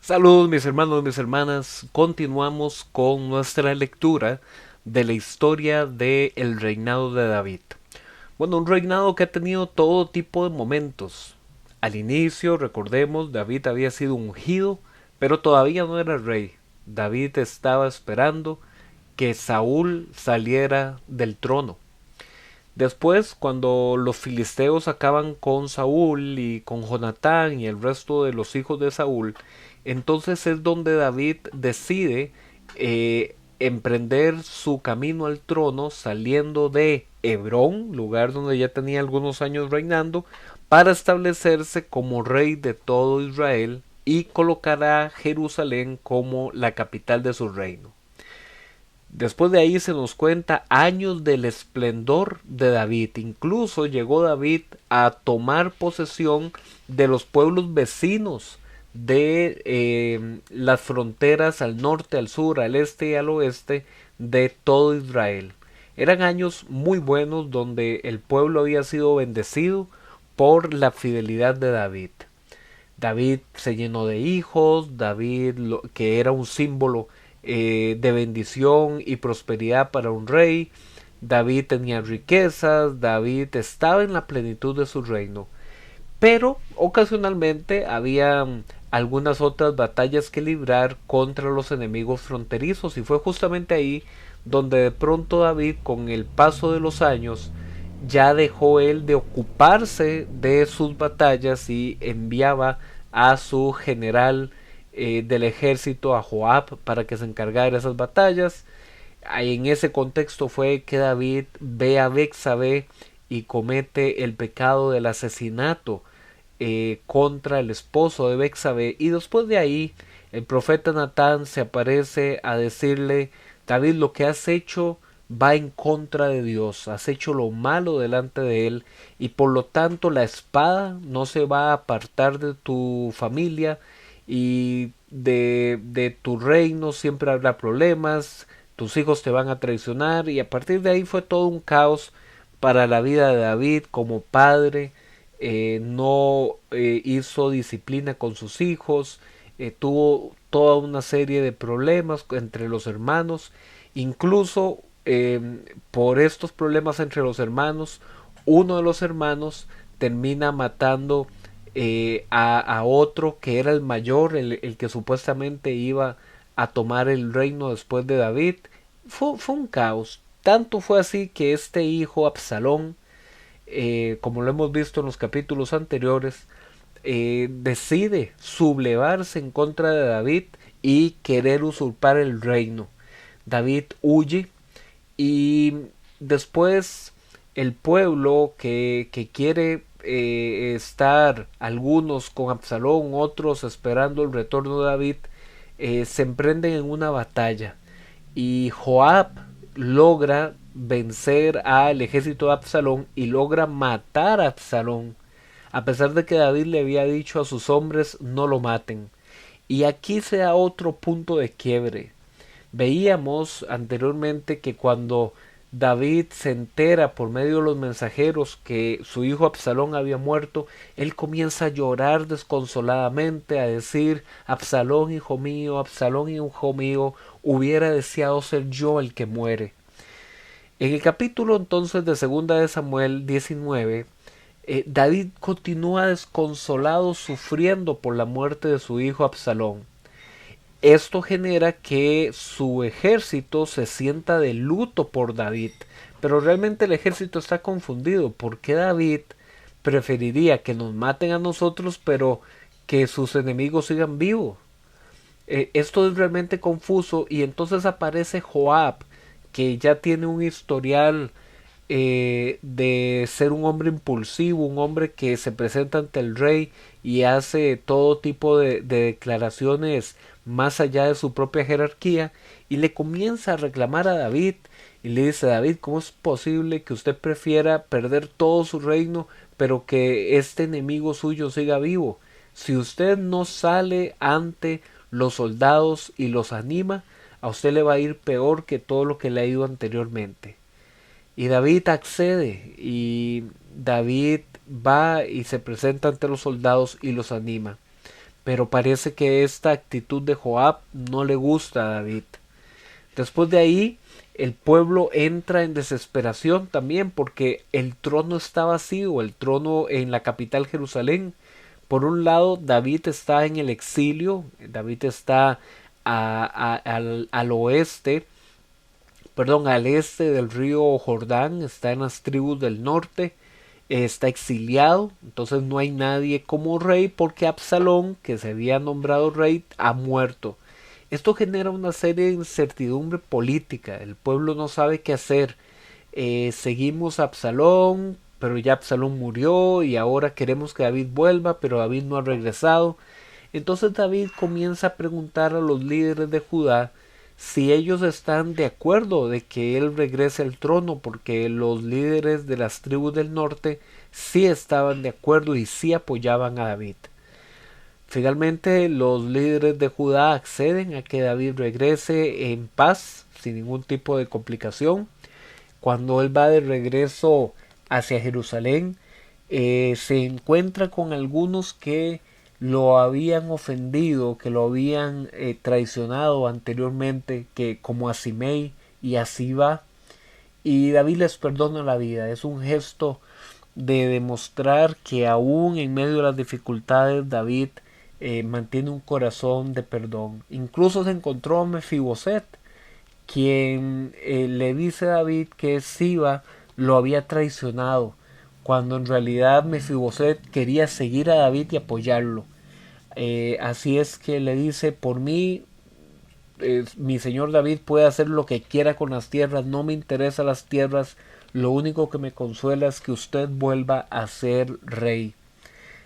Saludos mis hermanos, mis hermanas. Continuamos con nuestra lectura de la historia del reinado de David. Bueno, un reinado que ha tenido todo tipo de momentos. Al inicio, recordemos, David había sido ungido, pero todavía no era rey. David estaba esperando que Saúl saliera del trono. Después, cuando los filisteos acaban con Saúl y con Jonatán y el resto de los hijos de Saúl, entonces es donde David decide emprender su camino al trono saliendo de Hebrón, lugar donde ya tenía algunos años reinando, para establecerse como rey de todo Israel y colocará Jerusalén como la capital de su reino. Después de ahí se nos cuenta años del esplendor de David. Incluso llegó David a tomar posesión de los pueblos vecinos de las fronteras al norte, al sur, al este y al oeste de todo Israel. Eran años muy buenos donde el pueblo había sido bendecido por la fidelidad de David. David se llenó de hijos, David que era un símbolo de bendición y prosperidad para un rey, David tenía riquezas, David estaba en la plenitud de su reino, pero ocasionalmente había algunas otras batallas que librar contra los enemigos fronterizos y fue justamente ahí donde de pronto David con el paso de los años ya dejó él de ocuparse de sus batallas y enviaba a su general del ejército, a Joab, para que se encargara de esas batallas. En ese contexto fue que David ve a Bexabe y comete el pecado del asesinato contra el esposo de Bexabe, y después de ahí el profeta Natán se aparece a decirle: David, lo que has hecho va en contra de Dios, has hecho lo malo delante de él, y por lo tanto la espada no se va a apartar de tu familia, y de tu reino siempre habrá problemas, tus hijos te van a traicionar. Y a partir de ahí fue todo un caos para la vida de David como padre. No hizo disciplina con sus hijos, tuvo toda una serie de problemas entre los hermanos, incluso por estos problemas entre los hermanos, uno de los hermanos termina matando a otro que era el mayor, el que supuestamente iba a tomar el reino después de David. Fue un caos. Tanto fue así que este hijo Absalón, como lo hemos visto en los capítulos anteriores, decide sublevarse en contra de David y querer usurpar el reino. David huye y después el pueblo que quiere estar, algunos con Absalón, otros esperando el retorno de David, se emprenden en una batalla y Joab logra vencer al ejército de Absalón y logra matar a Absalón, a pesar de que David le había dicho a sus hombres no lo maten. Y aquí se da otro punto de quiebre. Veíamos anteriormente que cuando David se entera por medio de los mensajeros que su hijo Absalón había muerto, él comienza a llorar desconsoladamente, a decir: Absalón hijo mío, hubiera deseado ser yo el que muere. En el capítulo entonces de segunda de Samuel 19, David continúa desconsolado, sufriendo por la muerte de su hijo Absalón. Esto genera que su ejército se sienta de luto por David, pero realmente el ejército está confundido. ¿Por qué David preferiría que nos maten a nosotros pero que sus enemigos sigan vivos? Esto es realmente confuso, y entonces aparece Joab, que ya tiene un historial de ser un hombre impulsivo, un hombre que se presenta ante el rey y hace todo tipo de declaraciones más allá de su propia jerarquía, y le comienza a reclamar a David y le dice: David, ¿cómo es posible que usted prefiera perder todo su reino pero que este enemigo suyo siga vivo? Si usted no sale ante los soldados y los anima, a usted le va a ir peor que todo lo que le ha ido anteriormente. Y David accede, y David va y se presenta ante los soldados y los anima. pero parece que esta actitud de Joab no le gusta a David. Después de ahí, el pueblo entra en desesperación también porque el trono está vacío, el trono en la capital Jerusalén. Por un lado, David está en el exilio, David está al oeste, perdón, al este del río Jordán, está en las tribus del norte, está exiliado, entonces no hay nadie como rey porque Absalón, que se había nombrado rey, ha muerto. Esto genera una serie de incertidumbre política, el pueblo no sabe qué hacer. Seguimos a Absalón, pero ya Absalón murió y ahora queremos que David vuelva, pero David no ha regresado. Entonces David comienza a preguntar a los líderes de Judá si ellos están de acuerdo de que él regrese al trono, porque los líderes de las tribus del norte sí estaban de acuerdo y sí apoyaban a David. Finalmente los líderes de Judá acceden a que David regrese en paz, sin ningún tipo de complicación. Cuando él va de regreso hacia Jerusalén, se encuentra con algunos que lo habían ofendido, que lo habían traicionado anteriormente, que como a Simei y a Siba, y David les perdona la vida. Es un gesto de demostrar que aún en medio de las dificultades David mantiene un corazón de perdón. Incluso se encontró a Mefiboset, quien le dice a David que Siba lo había traicionado, cuando en realidad Mefiboset quería seguir a David y apoyarlo. Así es que le dice, por mí, mi señor David puede hacer lo que quiera con las tierras, no me interesan las tierras, lo único que me consuela es que usted vuelva a ser rey.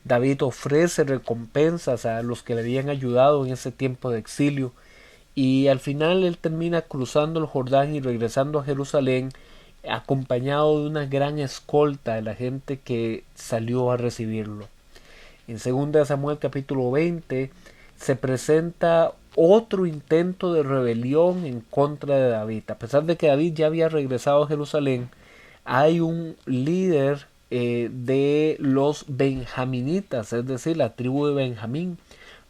David ofrece recompensas a los que le habían ayudado en ese tiempo de exilio, y al final él termina cruzando el Jordán y regresando a Jerusalén, acompañado de una gran escolta de la gente que salió a recibirlo. En 2 Samuel capítulo 20 se presenta otro intento de rebelión en contra de David. A pesar de que David ya había regresado a Jerusalén, hay un líder de los benjaminitas, es decir, la tribu de Benjamín.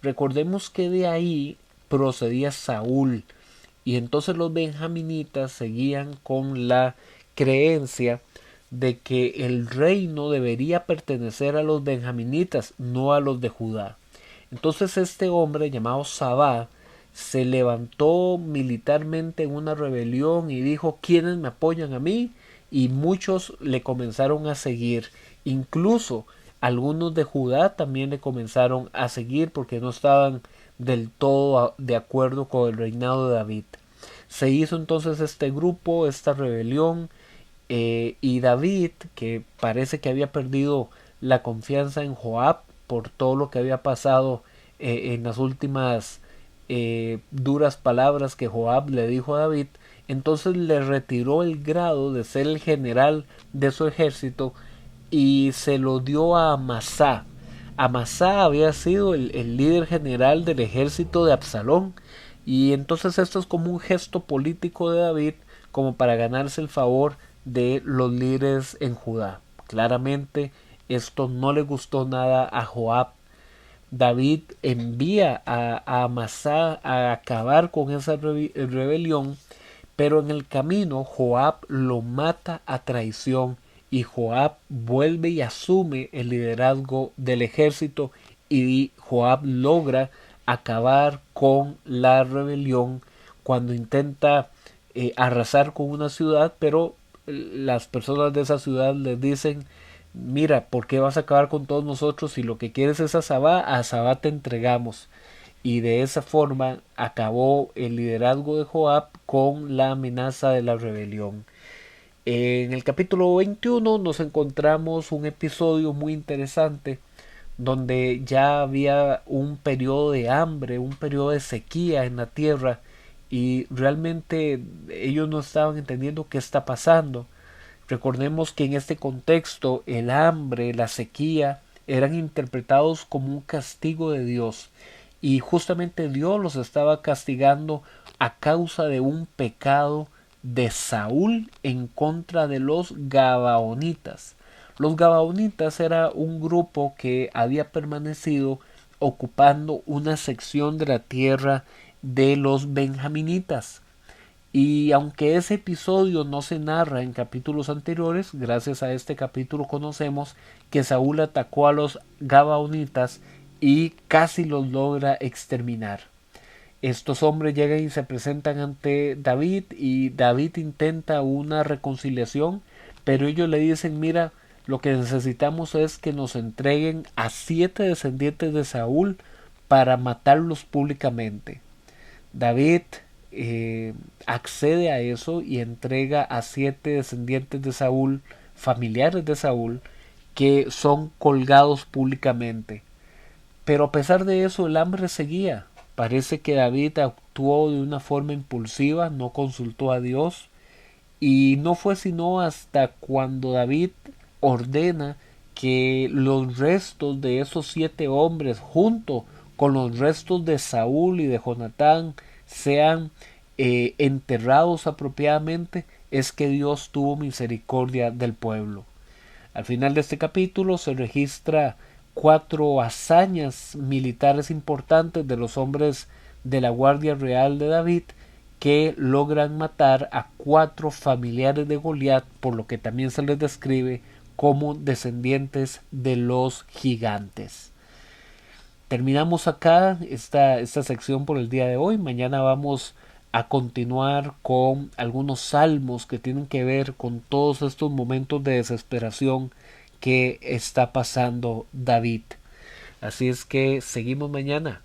Recordemos que de ahí procedía Saúl, y entonces los benjaminitas seguían con la creencia de que el reino debería pertenecer a los benjaminitas, no a los de Judá. Entonces este hombre llamado Sabá se levantó militarmente en una rebelión y dijo: ¿quiénes me apoyan a mí? Y muchos le comenzaron a seguir, incluso algunos de Judá también le comenzaron a seguir porque no estaban del todo de acuerdo con el reinado de David. Se hizo entonces este grupo, esta rebelión, y David, que parece que había perdido la confianza en Joab por todo lo que había pasado en las últimas duras palabras que Joab le dijo a David, entonces le retiró el grado de ser el general de su ejército y se lo dio a Amasá. Amasá había sido el líder general del ejército de Absalón, y entonces esto es como un gesto político de David, como para ganarse el favor de los líderes en Judá. Claramente esto no le gustó nada a Joab. David envía a Amasá a acabar con esa rebelión, pero en el camino Joab lo mata a traición, y Joab vuelve y asume el liderazgo del ejército, y Joab logra acabar con la rebelión cuando intenta arrasar con una ciudad, pero las personas de esa ciudad les dicen: mira, ¿por qué vas a acabar con todos nosotros? Si lo que quieres es a Sabá te entregamos. Y de esa forma acabó el liderazgo de Joab con la amenaza de la rebelión. En el capítulo 21 nos encontramos un episodio muy interesante donde ya había un periodo de hambre, un periodo de sequía en la tierra, y realmente ellos no estaban entendiendo qué está pasando. Recordemos que en este contexto el hambre, la sequía eran interpretados como un castigo de Dios, y justamente Dios los estaba castigando a causa de un pecado de Saúl en contra de los Gabaonitas. Los Gabaonitas era un grupo que había permanecido ocupando una sección de la tierra de los benjaminitas. Y aunque ese episodio no se narra en capítulos anteriores, gracias a este capítulo conocemos que Saúl atacó a los gabaonitas y casi los logra exterminar. Estos hombres llegan y se presentan ante David y David intenta una reconciliación, pero ellos le dicen, mira, lo que necesitamos es que nos entreguen a 7 descendientes de Saúl para matarlos públicamente. David accede a eso y entrega a 7 descendientes de Saúl, familiares de Saúl, que son colgados públicamente. Pero a pesar de eso el hambre seguía. Parece que David actuó de una forma impulsiva, no consultó a Dios, y no fue sino hasta cuando David ordena que los restos de esos 7 hombres junto con los restos de Saúl y de Jonatán sean enterrados apropiadamente, es que Dios tuvo misericordia del pueblo. Al final de este capítulo se registra 4 hazañas militares importantes de los hombres de la Guardia Real de David que logran matar a 4 familiares de Goliat, por lo que también se les describe como descendientes de los gigantes. Terminamos acá esta sección por el día de hoy. Mañana vamos a continuar con algunos salmos que tienen que ver con todos estos momentos de desesperación que está pasando David. Así es que seguimos mañana.